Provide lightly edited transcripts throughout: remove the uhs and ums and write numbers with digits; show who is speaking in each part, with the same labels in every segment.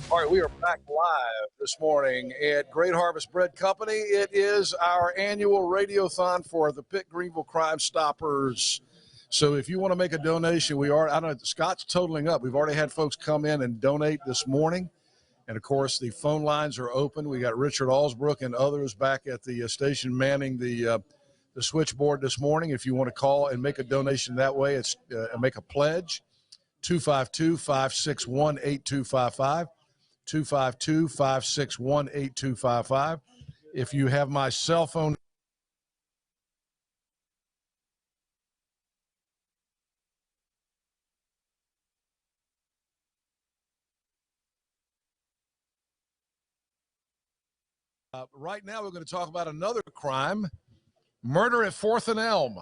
Speaker 1: All right, we are back live this morning at Great Harvest Bread Company. It is our annual radiothon for the Pitt Greenville Crime Stoppers. So if you want to make a donation, I don't know, Scott's totaling up. We've already had folks come in and donate this morning. And, of course, the phone lines are open. We got Richard Allsbrook and others back at the station manning the switchboard this morning. If you want to call and make a donation that way, it's make a pledge, 252-561-8255. 252-561-8255. If you have my cell phone, right now we're going to talk about another crime, murder at 4th and Elm.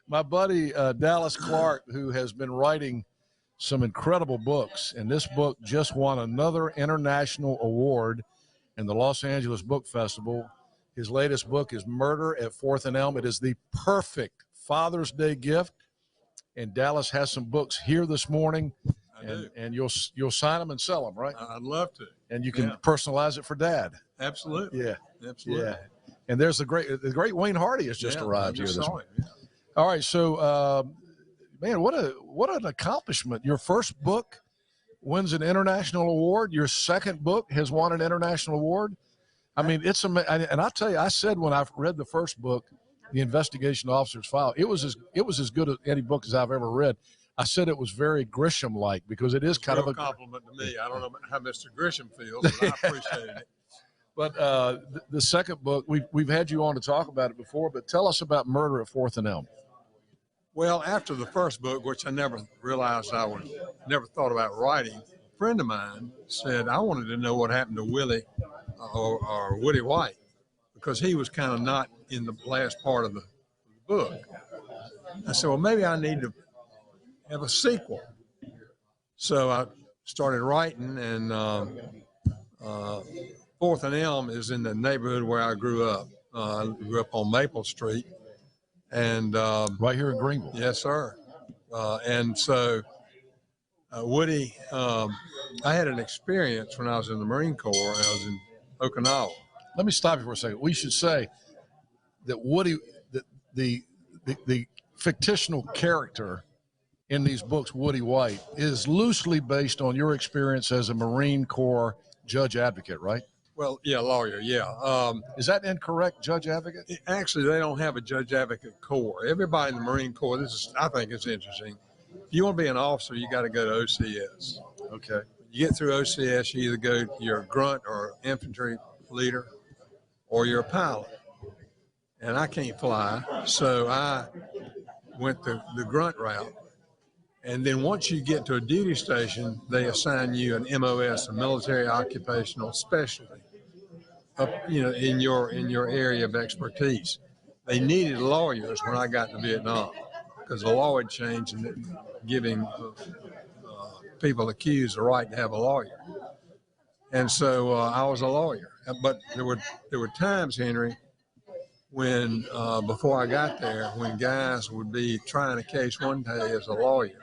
Speaker 1: My buddy Dallas Clark, who has been writing some incredible books, and this book just won another international award in the Los Angeles Book Festival. His latest book is Murder at 4th and Elm. It is the perfect Father's Day gift, and Dallas has some books here this morning, and you'll sign them and sell them, right?
Speaker 2: I'd love to.
Speaker 1: And you can personalize it for Dad.
Speaker 2: Absolutely.
Speaker 1: Yeah,
Speaker 2: absolutely.
Speaker 1: Yeah. And there's the great Wayne Hardy has just arrived here this morning. All right, so man, what an accomplishment. Your first book wins an international award. Your second book has won an international award. I mean, it's amazing. And I'll tell you, I said when I read the first book, The Investigation Officer's File, it was as good as any book as I've ever read. I said it was very Grisham-like because it is kind of a
Speaker 2: compliment to me. I don't know how Mr. Grisham feels, but I appreciate it.
Speaker 1: But the second book, we've had you on to talk about it before, but tell us about Murder at 4th and Elm.
Speaker 2: Well, after the first book, which I never realized never thought about writing, a friend of mine said I wanted to know what happened to Willie or Woody White, because he was kind of not in the last part of the book. I said, well, maybe I need to have a sequel. So I started writing, and 4th and Elm is in the neighborhood where I grew up. I grew up on Maple Street. And
Speaker 1: right here in Greenville.
Speaker 2: Yes, sir. And so Woody, I had an experience when I was in the Marine Corps. I was in Okinawa.
Speaker 1: Let me stop you for a second. We should say that Woody, the fictional character in these books, Woody White, is loosely based on your experience as a Marine Corps judge advocate, right?
Speaker 2: Well, yeah, lawyer, yeah.
Speaker 1: Is that incorrect, judge advocate?
Speaker 2: Actually, they don't have a judge advocate corps. Everybody in the Marine Corps, I think it's interesting. If you want to be an officer, you got to go to OCS.
Speaker 1: Okay.
Speaker 2: You get through OCS, you either you're a grunt or infantry leader, or you're a pilot. And I can't fly, so I went the grunt route. And then once you get to a duty station, they assign you an MOS, a military occupational specialty, in your area of expertise. They needed lawyers when I got to Vietnam because the law had changed and giving people accused the right to have a lawyer. And so I was a lawyer. But there were times, Henry, when before I got there, when guys would be trying a case one day as a lawyer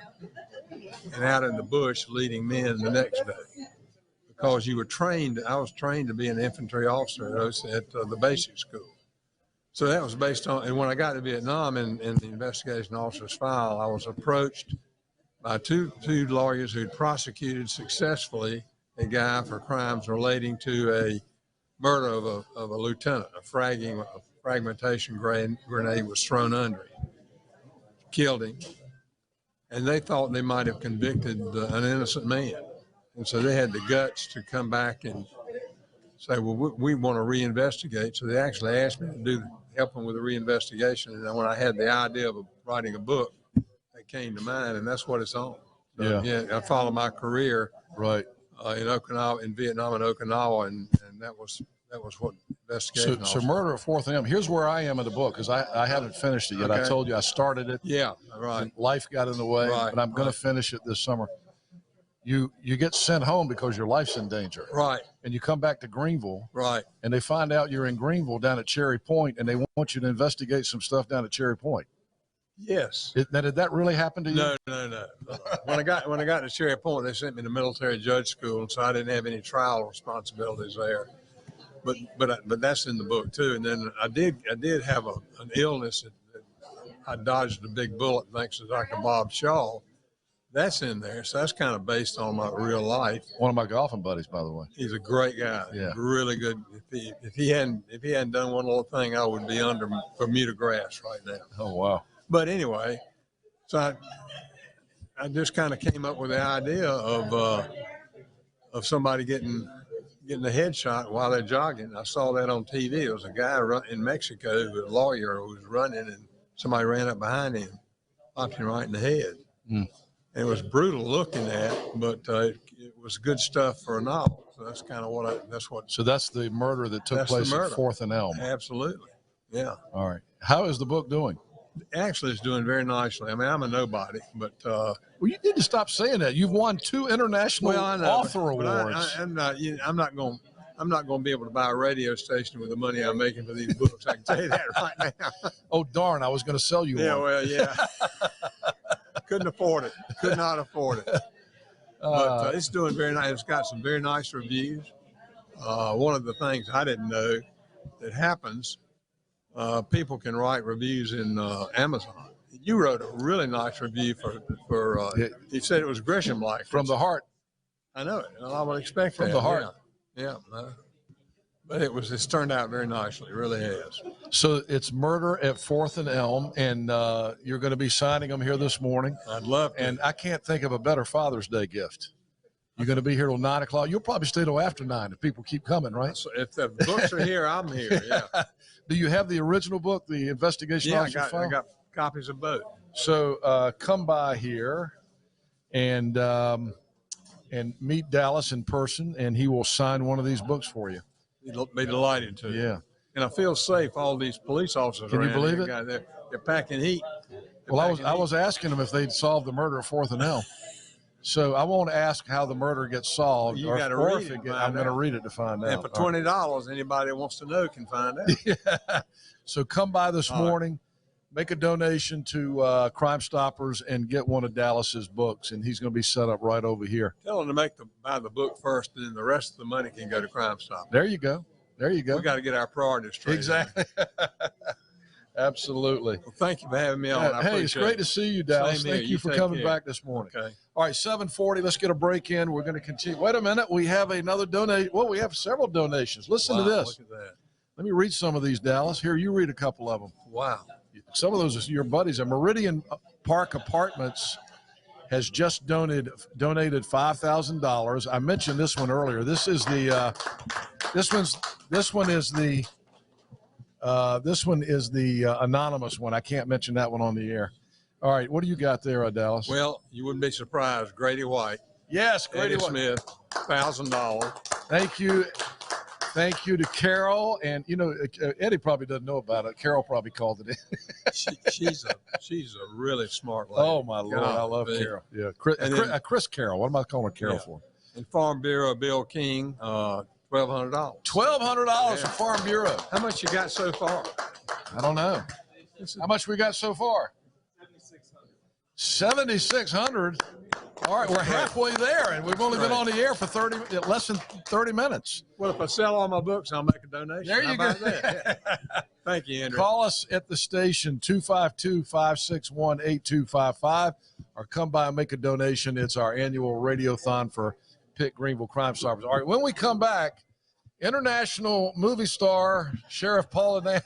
Speaker 2: and out in the bush leading men the next day, because you were trained. I was trained to be an infantry officer at the basic school. So that was based on, and when I got to Vietnam in the investigation officer's file, I was approached by two lawyers who'd prosecuted successfully a guy for crimes relating to a murder of a lieutenant. A fragmentation grenade was thrown under him, killed him, and they thought they might have convicted an innocent man. And so they had the guts to come back and say, well, we want to reinvestigate. So they actually asked me to help them with the reinvestigation. And then when I had the idea of writing a book, that came to mind, and that's what it's on. So, yeah, I followed my career
Speaker 1: right
Speaker 2: in Okinawa, in Vietnam and Okinawa, and that was what investigation.
Speaker 1: So Murder at 4th and Elm. Here's where I am in the book because I haven't finished it yet. Okay. I told you I started it.
Speaker 2: Yeah, right.
Speaker 1: Life got in the way, but I'm going to finish it this summer. You get sent home because your life's in danger.
Speaker 2: Right.
Speaker 1: And you come back to Greenville.
Speaker 2: Right.
Speaker 1: And they find out you're in Greenville down at Cherry Point, and they want you to investigate some stuff down at Cherry Point.
Speaker 2: Yes.
Speaker 1: Now, did that really happen to you?
Speaker 2: No. When I got to Cherry Point, they sent me to military judge school, and so I didn't have any trial responsibilities there. But that's in the book too. And then I did have an illness that I dodged a big bullet thanks to Dr. Bob Shaw. That's in there, so that's kind of based on my real life.
Speaker 1: One of my golfing buddies, by the way.
Speaker 2: He's a great guy.
Speaker 1: Yeah,
Speaker 2: really good. If he hadn't done one little thing, I would be under Bermuda grass right now.
Speaker 1: Oh wow.
Speaker 2: But anyway, so I just kind of came up with the idea of somebody getting a headshot while they're jogging. I saw that on TV. There was a guy in Mexico, a lawyer, who was running, and somebody ran up behind him, popped him right in the head.
Speaker 1: Mm.
Speaker 2: And it was brutal looking at, but it was good stuff for a novel. So that's kind of
Speaker 1: So that's the murder that took place at 4th and Elm.
Speaker 2: Absolutely. Yeah.
Speaker 1: All right. How is the book doing?
Speaker 2: Actually, it's doing very nicely. I mean, I'm a nobody, but
Speaker 1: well, you need to stop saying that. You've won 2 international author awards.
Speaker 2: I'm not going to be able to buy a radio station with the money I'm making for these books. I can tell you that right now.
Speaker 1: Oh darn! I was going to sell you one.
Speaker 2: Yeah, well, yeah. Couldn't afford it. Could not afford it. But it's doing very nice. It's got some very nice reviews. One of the things I didn't know that happens, people can write reviews in Amazon. You wrote a really nice review for you said it was Grisham-like.
Speaker 1: From the heart.
Speaker 2: I know it. Well, I would expect
Speaker 1: from
Speaker 2: that.
Speaker 1: the heart.
Speaker 2: Yeah. But it's turned out very nicely. It really has.
Speaker 1: So it's Murder at 4th and Elm, and you're going to be signing them here this morning.
Speaker 2: I'd love to.
Speaker 1: And I can't think of a better Father's Day gift. You're going to be here till 9 o'clock. You'll probably stay till after 9 if people keep coming, right?
Speaker 2: So if the books are here, I'm here. Yeah.
Speaker 1: Do you have the original book, the investigation officer file?
Speaker 2: I got copies of both.
Speaker 1: So come by here and meet Dallas in person, and he will sign one of these books for you.
Speaker 2: He'll be delighted to.
Speaker 1: Yeah.
Speaker 2: And I feel safe. All these police officers.
Speaker 1: Can you believe it?
Speaker 2: They're packing heat.
Speaker 1: I was asking them if they'd solved the murder of 4th and Elm. So I won't ask how the murder gets solved.
Speaker 2: You got to read it.
Speaker 1: I'm going to read it to find out.
Speaker 2: And for $20, anybody that wants to know can find out.
Speaker 1: Yeah. So come by this morning, make a donation to Crime Stoppers, and get one of Dallas's books, and he's going to be set up right over here.
Speaker 2: Tell him to buy the book first, and then the rest of the money can go to Crime Stoppers.
Speaker 1: There you go. We
Speaker 2: got to get our priorities straight.
Speaker 1: Exactly. Absolutely.
Speaker 2: Well, thank you for having me on.
Speaker 1: Hey, it's great to see you, Dallas. Thank you for coming back this morning.
Speaker 2: Okay.
Speaker 1: All right, 7:40. Let's get a break in. We're going to continue. Wait a minute. We have another donation. Well, we have several donations. Listen to this.
Speaker 2: Look at that.
Speaker 1: Let me read some of these, Dallas. Here, you read a couple of them.
Speaker 2: Wow.
Speaker 1: Some of those are your buddies. A Meridian Park Apartments has just donated $5,000. I mentioned this one earlier. This is the this one is the anonymous one. I can't mention that one on the air. All right, what do you got there, Dallas?
Speaker 2: Well, you wouldn't be surprised. Grady White.
Speaker 1: Yes, Grady
Speaker 2: White. Smith, $1,000.
Speaker 1: Thank you to Carol, and Eddie probably doesn't know about it. Carol probably called it in.
Speaker 2: she's a really smart lady.
Speaker 1: Oh my Lord, I love Carol. Yeah, Chris Carroll. What am I calling Carol for? And
Speaker 2: Farm Bureau Bill King, $1,200.
Speaker 1: $1,200 for Farm Bureau.
Speaker 2: How much you got so far?
Speaker 1: I don't know. How much we got so far? 7,600. All right, we're halfway there, and we've only been on the air for less than 30 minutes.
Speaker 2: Well, if I sell all my books, I'll make a donation.
Speaker 1: There you go.
Speaker 2: Thank you, Andrew.
Speaker 1: Call us at the station, 252-561-8255, or come by and make a donation. It's our annual radiothon for Pitt Greenville Crime Stoppers. All right, when we come back, international movie star Sheriff Paula Nance.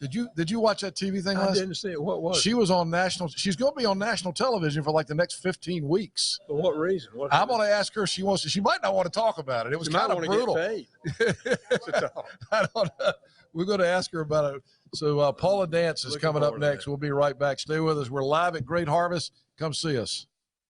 Speaker 1: Did you watch that TV thing last?
Speaker 2: I didn't see it. What was it?
Speaker 1: She was on she's going to be on national television for like the next 15 weeks.
Speaker 2: For what reason?
Speaker 1: I'm going to ask her if she wants to. She might not want to talk about it. It was kind of brutal.
Speaker 2: I
Speaker 1: don't know. We're going to ask her about it. So Paula Nance is coming up next. We'll be right back. Stay with us. We're live at Great Harvest. Come see us.